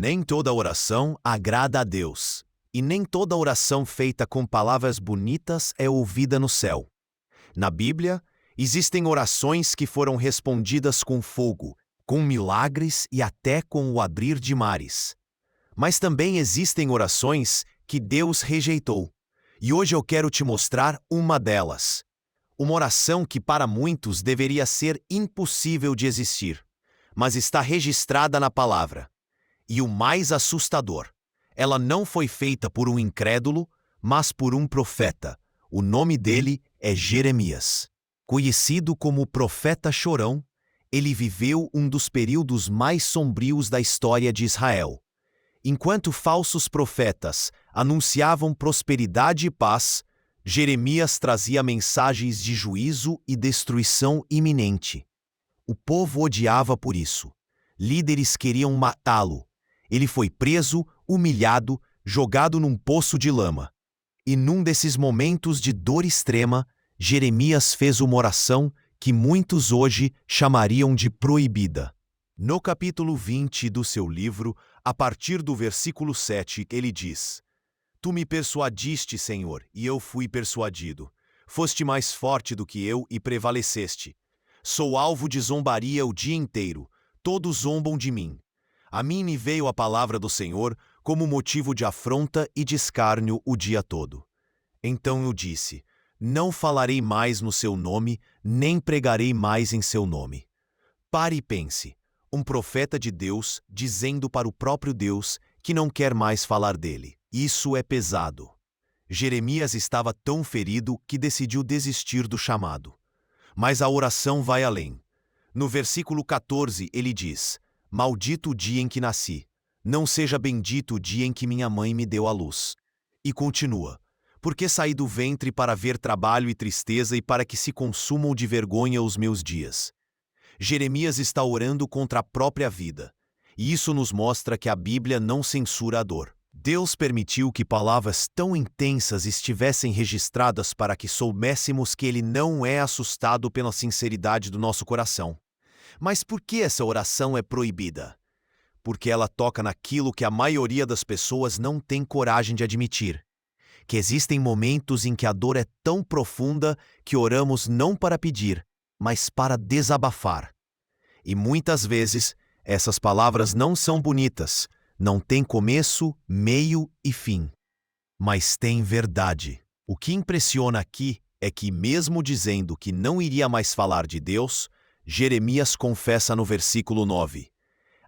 Nem toda oração agrada a Deus, e nem toda oração feita com palavras bonitas é ouvida no céu. Na Bíblia, existem orações que foram respondidas com fogo, com milagres e até com o abrir de mares. Mas também existem orações que Deus rejeitou, e hoje eu quero te mostrar uma delas. Uma oração que para muitos deveria ser impossível de existir, mas está registrada na palavra. E o mais assustador, ela não foi feita por um incrédulo, mas por um profeta. O nome dele é Jeremias. Conhecido como o profeta chorão, ele viveu um dos períodos mais sombrios da história de Israel. Enquanto falsos profetas anunciavam prosperidade e paz, Jeremias trazia mensagens de juízo e destruição iminente. O povo odiava por isso. Líderes queriam matá-lo. Ele foi preso, humilhado, jogado num poço de lama. E num desses momentos de dor extrema, Jeremias fez uma oração que muitos hoje chamariam de proibida. No capítulo 20 do seu livro, a partir do versículo 7, ele diz: Tu me persuadiste, Senhor, e eu fui persuadido. Foste mais forte do que eu e prevaleceste. Sou alvo de zombaria o dia inteiro. Todos zombam de mim. A mim me veio a palavra do Senhor como motivo de afronta e de escárnio o dia todo. Então eu disse: Não falarei mais no seu nome, nem pregarei mais em seu nome. Pare e pense. Um profeta de Deus dizendo para o próprio Deus que não quer mais falar dele. Isso é pesado. Jeremias estava tão ferido que decidiu desistir do chamado. Mas a oração vai além. No versículo 14 ele diz: Maldito o dia em que nasci. Não seja bendito o dia em que minha mãe me deu à luz. E continua: Porque saí do ventre para ver trabalho e tristeza e para que se consumam de vergonha os meus dias. Jeremias está orando contra a própria vida. E isso nos mostra que a Bíblia não censura a dor. Deus permitiu que palavras tão intensas estivessem registradas para que soubéssemos que Ele não é assustado pela sinceridade do nosso coração. Mas por que essa oração é proibida? Porque ela toca naquilo que a maioria das pessoas não tem coragem de admitir. Que existem momentos em que a dor é tão profunda que oramos não para pedir, mas para desabafar. E muitas vezes, essas palavras não são bonitas, não têm começo, meio e fim. Mas têm verdade. O que impressiona aqui é que, mesmo dizendo que não iria mais falar de Deus, Jeremias confessa no versículo 9: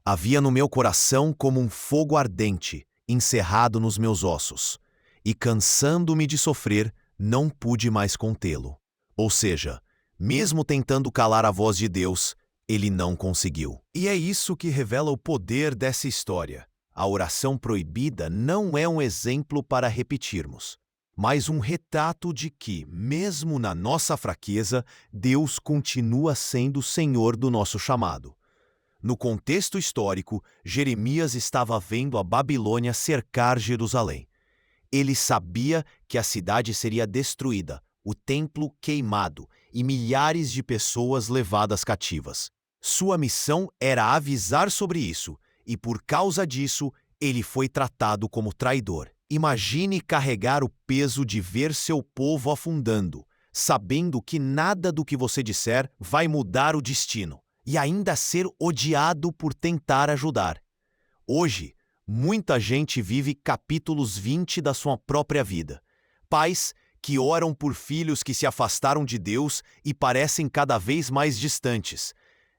Havia no meu coração como um fogo ardente, encerrado nos meus ossos, e cansando-me de sofrer, não pude mais contê-lo. Ou seja, mesmo tentando calar a voz de Deus, ele não conseguiu. E é isso que revela o poder dessa história. A oração proibida não é um exemplo para repetirmos, mas um retrato de que, mesmo na nossa fraqueza, Deus continua sendo o Senhor do nosso chamado. No contexto histórico, Jeremias estava vendo a Babilônia cercar Jerusalém. Ele sabia que a cidade seria destruída, o templo queimado e milhares de pessoas levadas cativas. Sua missão era avisar sobre isso, e por causa disso, ele foi tratado como traidor. Imagine carregar o peso de ver seu povo afundando, sabendo que nada do que você disser vai mudar o destino, e ainda ser odiado por tentar ajudar. Hoje, muita gente vive capítulos 20 da sua própria vida. Pais que oram por filhos que se afastaram de Deus e parecem cada vez mais distantes.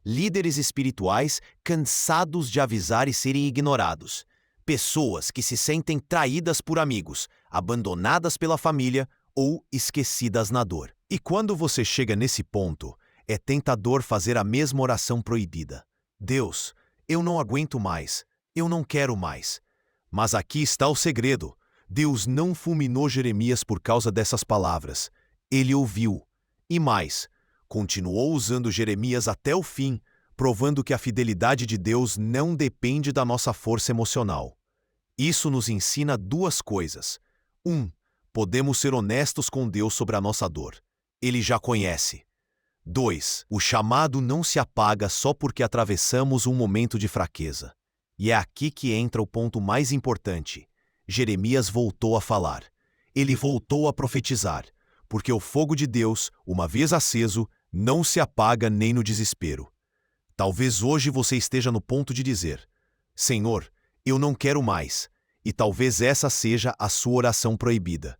Líderes espirituais cansados de avisar e serem ignorados. Pessoas que se sentem traídas por amigos, abandonadas pela família ou esquecidas na dor. E quando você chega nesse ponto, é tentador fazer a mesma oração proibida. Deus, eu não aguento mais, eu não quero mais. Mas aqui está o segredo. Deus não fulminou Jeremias por causa dessas palavras. Ele ouviu. E mais, continuou usando Jeremias até o fim, provando que a fidelidade de Deus não depende da nossa força emocional. Isso nos ensina duas coisas. 1. Podemos ser honestos com Deus sobre a nossa dor. Ele já conhece. 2. O chamado não se apaga só porque atravessamos um momento de fraqueza. E é aqui que entra o ponto mais importante. Jeremias voltou a falar. Ele voltou a profetizar, porque o fogo de Deus, uma vez aceso, não se apaga nem no desespero. Talvez hoje você esteja no ponto de dizer: Senhor, eu não quero mais, e talvez essa seja a sua oração proibida.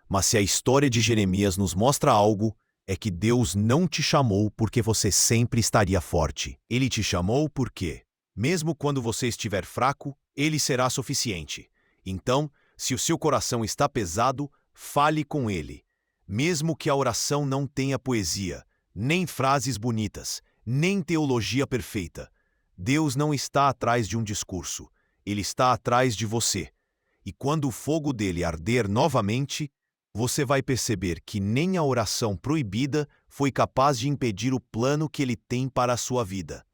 Mas se a história de Jeremias nos mostra algo, é que Deus não te chamou porque você sempre estaria forte. Ele te chamou porque, mesmo quando você estiver fraco, Ele será suficiente. Então, se o seu coração está pesado, fale com Ele. Mesmo que a oração não tenha poesia, nem frases bonitas, nem teologia perfeita, Deus não está atrás de um discurso. Ele está atrás de você. E quando o fogo dele arder novamente, você vai perceber que nem a oração proibida foi capaz de impedir o plano que ele tem para a sua vida.